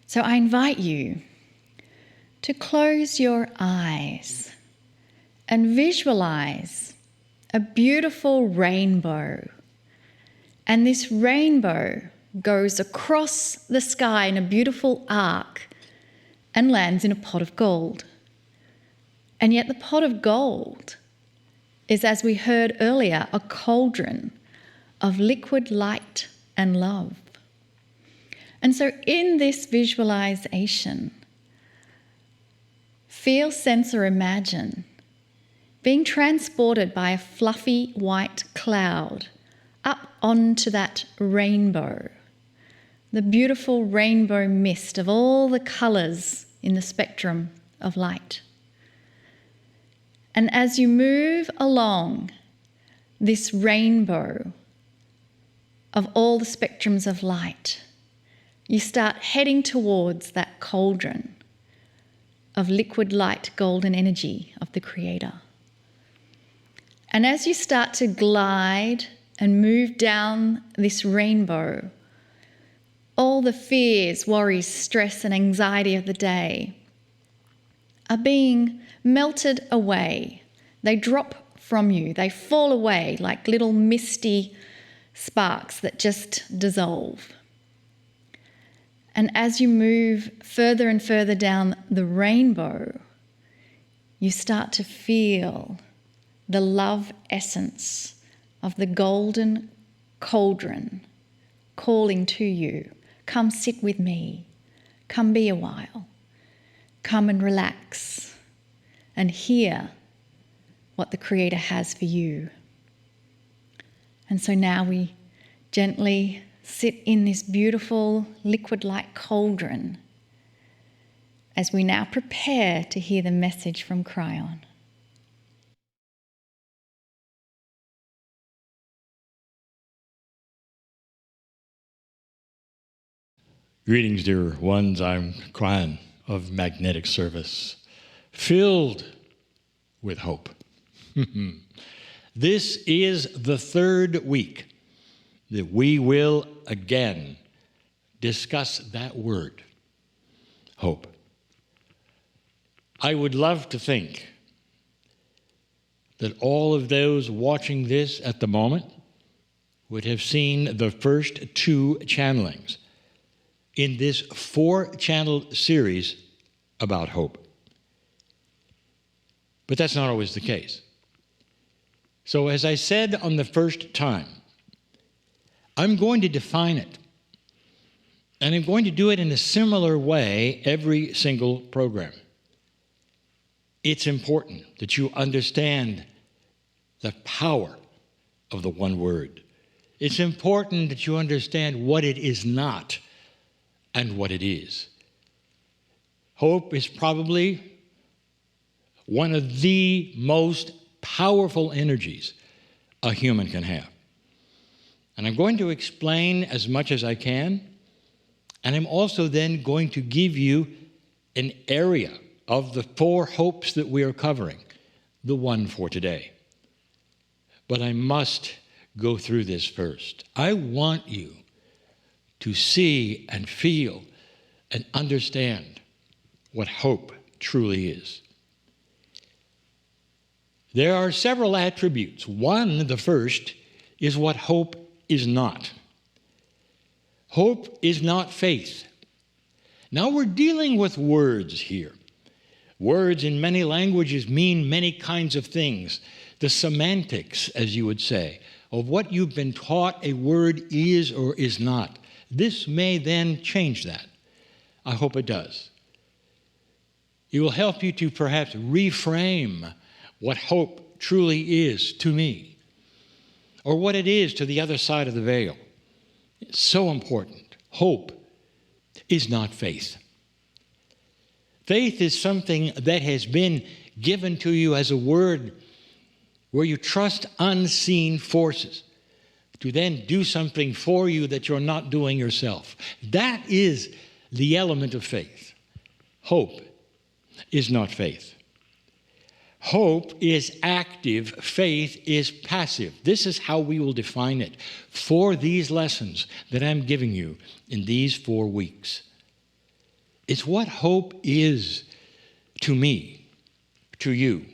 So I invite you to close your eyes and visualize a beautiful rainbow. And this rainbow goes across the sky in a beautiful arc and lands in a pot of gold. And yet the pot of gold is, as we heard earlier, a cauldron of liquid light and love. And so in this visualization, feel, sense, or imagine being transported by a fluffy white cloud up onto that rainbow, the beautiful rainbow mist of all the colours in the spectrum of light. And as you move along this rainbow of all the spectrums of light, you start heading towards that cauldron of liquid light, golden energy of the Creator. And as you start to glide and move down this rainbow, all the fears, worries, stress, and anxiety of the day are being melted away. They drop from you. They fall away like little misty sparks that just dissolve. And as you move further and further down the rainbow, you start to feel the love essence of the golden cauldron calling to you. Come sit with me. Come be a while. Come and relax and hear what the Creator has for you. And so now we gently sit in this beautiful liquid light cauldron as we now prepare to hear the message from Kryon. Greetings, dear ones. I'm Kryon of Magnetic Service, filled with hope. This is the third week that we will again discuss that word, hope. I would love to think that all of those watching this at the moment would have seen the first two channelings in this 4-channel series about hope. But that's not always the case. So as I said on the first time, I'm going to define it. And I'm going to do it in a similar way every single program. It's important that you understand the power of the one word. It's important that you understand what it is not and what it is. Hope is probably one of the most powerful energies a human can have. And I'm going to explain as much as I can, and I'm also then going to give you an area of the 4 hopes that we are covering, the one for today. But I must go through this first. I want you to see and feel and understand what hope truly is. There are several attributes. One, the first, is what hope is not. Hope is not faith. Now we're dealing with words here. Words in many languages mean many kinds of things. The semantics, as you would say, of what you've been taught a word is or is not. This may then change that. I hope it does. It will help you to perhaps reframe what hope truly is to me, or what it is to the other side of the veil. It's so important. Hope is not faith. Faith is something that has been given to you as a word where you trust unseen forces to then do something for you that you're not doing yourself. That is the element of faith. Hope is not faith. Hope is active, faith is passive. This is how we will define it for these lessons that I'm giving you in these 4 weeks. It's what hope is to me, to you,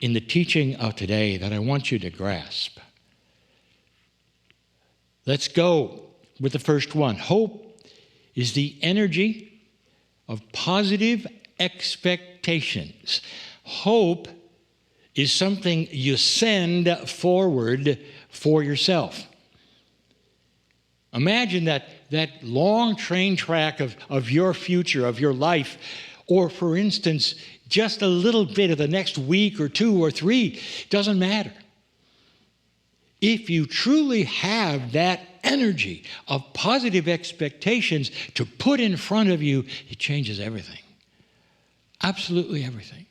in the teaching of today that I want you to grasp. Let's go with the first one. Hope is the energy of positive expectations. Hope is something you send forward for yourself. Imagine that long train track of your future, of your life, or for instance, just a little bit of the next week or 2 or 3, doesn't matter. If you truly have that energy of positive expectations to put in front of you, it changes everything. Absolutely everything.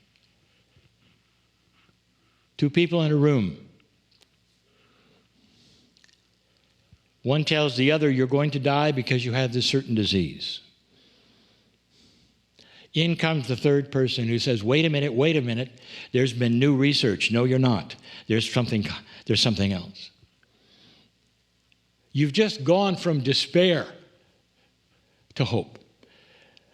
2 people in a room. One tells the other, you're going to die because you have this certain disease. In comes the third person who says, wait a minute, there's been new research. No, you're not. There's something else. You've just gone from despair to hope.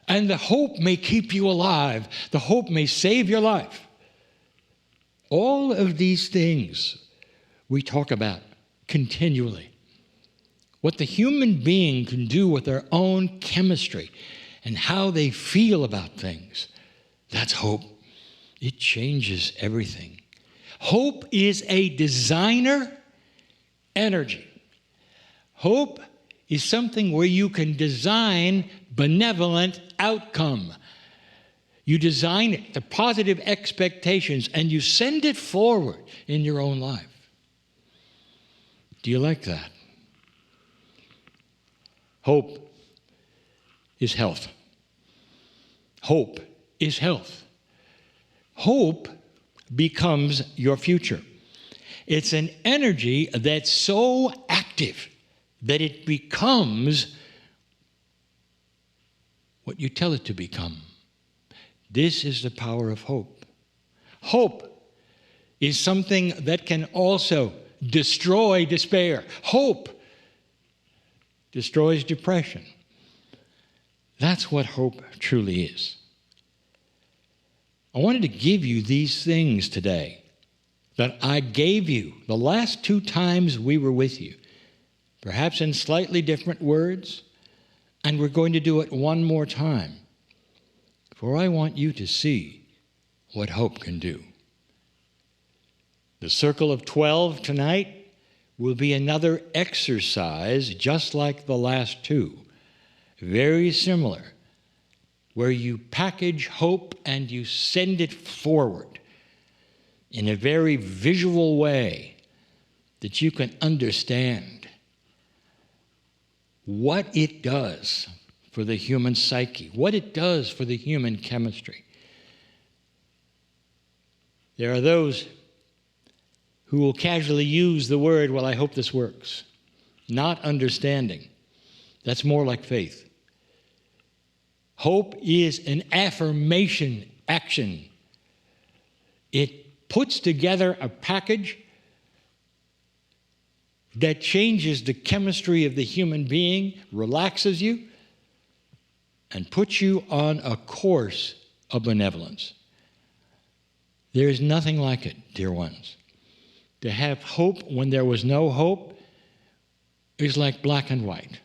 And the hope may keep you alive. The hope may save your life. All of these things we talk about continually. What the human being can do with their own chemistry and how they feel about things, that's hope. It changes everything. Hope is a designer energy. Hope is something where you can design benevolent outcome. You design it, the positive expectations, and you send it forward in your own life. Do you like that? Hope is health. Hope is health. Hope becomes your future. It's an energy that's so active that it becomes what you tell it to become. This is the power of hope. Hope is something that can also destroy despair. Hope destroys depression. That's what hope truly is. I wanted to give you these things today that I gave you the last 2 times we were with you, perhaps in slightly different words, and we're going to do it one more time, for I want you to see what hope can do. The circle of 12 tonight will be another exercise just like the last 2, very similar, where you package hope and you send it forward in a very visual way that you can understand what it does for the human psyche, what it does for the human chemistry. There are those who will casually use the word, well, I hope this works, not understanding. That's more like faith. Hope is an affirmation action. It puts together a package that changes the chemistry of the human being, relaxes you, and puts you on a course of benevolence. There is nothing like it, dear ones. To have hope when there was no hope is like black and white.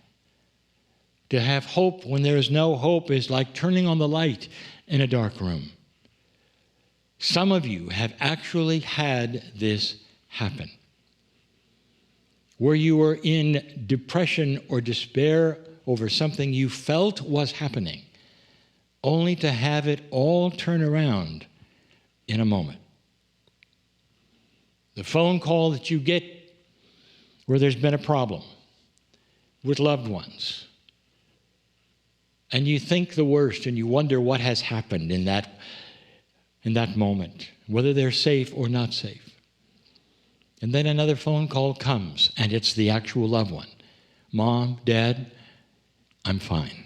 To have hope when there is no hope is like turning on the light in a dark room. Some of you have actually had this happen, where you were in depression or despair over something you felt was happening, only to have it all turn around in a moment. The phone call that you get where there's been a problem with loved ones, and you think the worst and you wonder what has happened in that moment, whether they're safe or not safe. And then another phone call comes, and it's the actual loved one. Mom, Dad, I'm fine.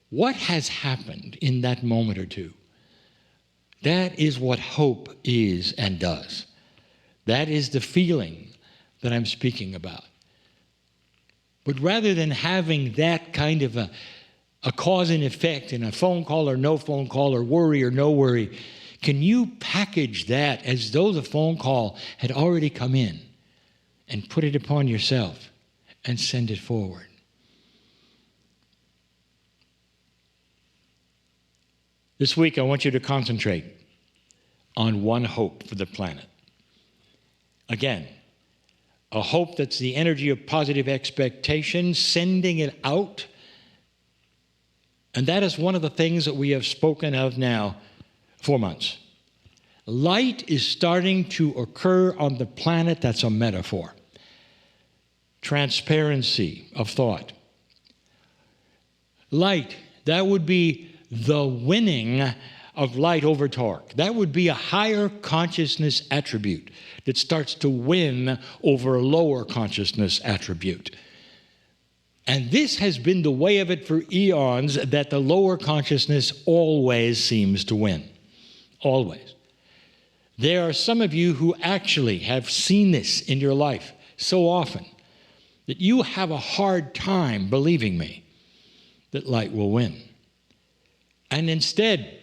What has happened in that moment or two? That is what hope is and does. That is the feeling that I'm speaking about. But rather than having that kind of a cause and effect in a phone call or no phone call or worry or no worry, can you package that as though the phone call had already come in and put it upon yourself and send it forward? This week, I want you to concentrate on one hope for the planet. Again, a hope that's the energy of positive expectation, sending it out. And that is one of the things that we have spoken of now 4 months. Light is starting to occur on the planet. That's a metaphor. Transparency of thought. Light, that would be the winning of light over dark. That would be a higher consciousness attribute that starts to win over a lower consciousness attribute. And this has been the way of it for eons, that the lower consciousness always seems to win. Always. There are some of you who actually have seen this in your life so often that you have a hard time believing me that light will win. And instead,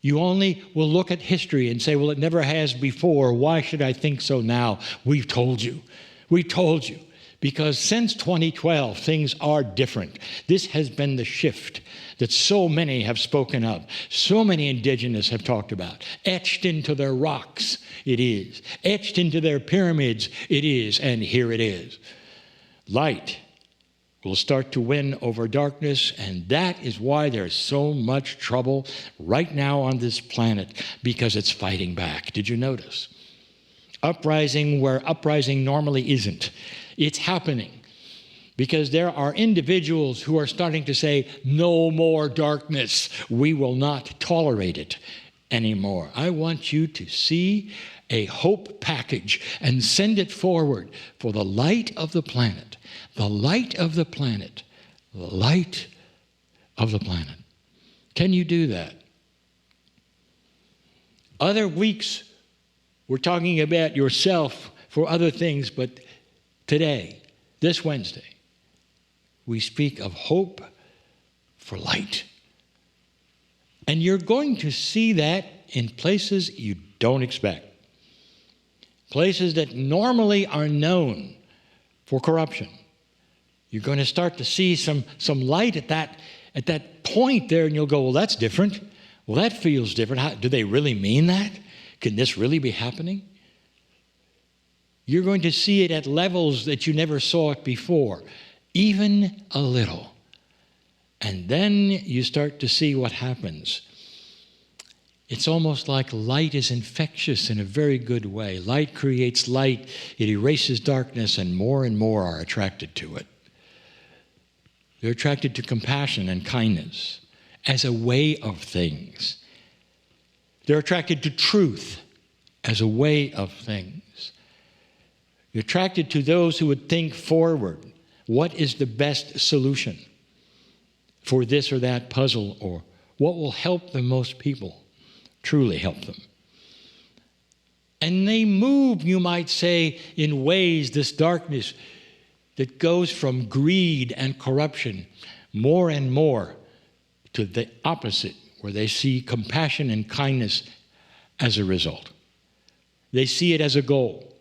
you only will look at history and say, well, it never has before. Why should I think so now? We've told you. We told you. Because since 2012, things are different. This has been the shift that so many have spoken of. So many indigenous have talked about. Etched into their rocks, it is. Etched into their pyramids, it is. And here it is. Light will start to win over darkness, and that is why there's so much trouble right now on this planet, because it's fighting back. Did you notice? Uprising where uprising normally isn't. It's happening because there are individuals who are starting to say, no more darkness. We will not tolerate it anymore. I want you to see a hope package and send it forward for the light of the planet. The light of the planet. The light of the planet. Can you do that? Other weeks, we're talking about yourself for other things, but today, this Wednesday, we speak of hope for light. And you're going to see that in places you don't expect. Places that normally are known for corruption. You're going to start to see some light at that point there, and you'll go, well, that's different. Well, that feels different. Do they really mean that? Can this really be happening? You're going to see it at levels that you never saw it before, even a little. And then you start to see what happens. It's almost like light is infectious in a very good way. Light creates light. It erases darkness, and more are attracted to it. They're attracted to compassion and kindness as a way of things. They're attracted to truth as a way of things. You're attracted to those who would think forward. What is the best solution for this or that puzzle, or what will help the most people, truly help them? And they move, you might say, in ways, this darkness that goes from greed and corruption more and more to the opposite, where they see compassion and kindness as a result. They see it as a goal.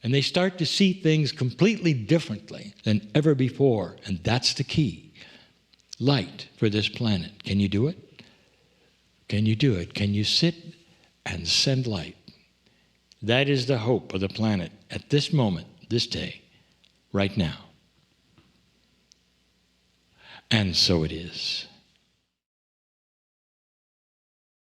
And they start to see things completely differently than ever before. And that's the key. Light for this planet. Can you do it? Can you do it? Can you sit and send light? That is the hope of the planet at this moment, this day, right now. And so it is.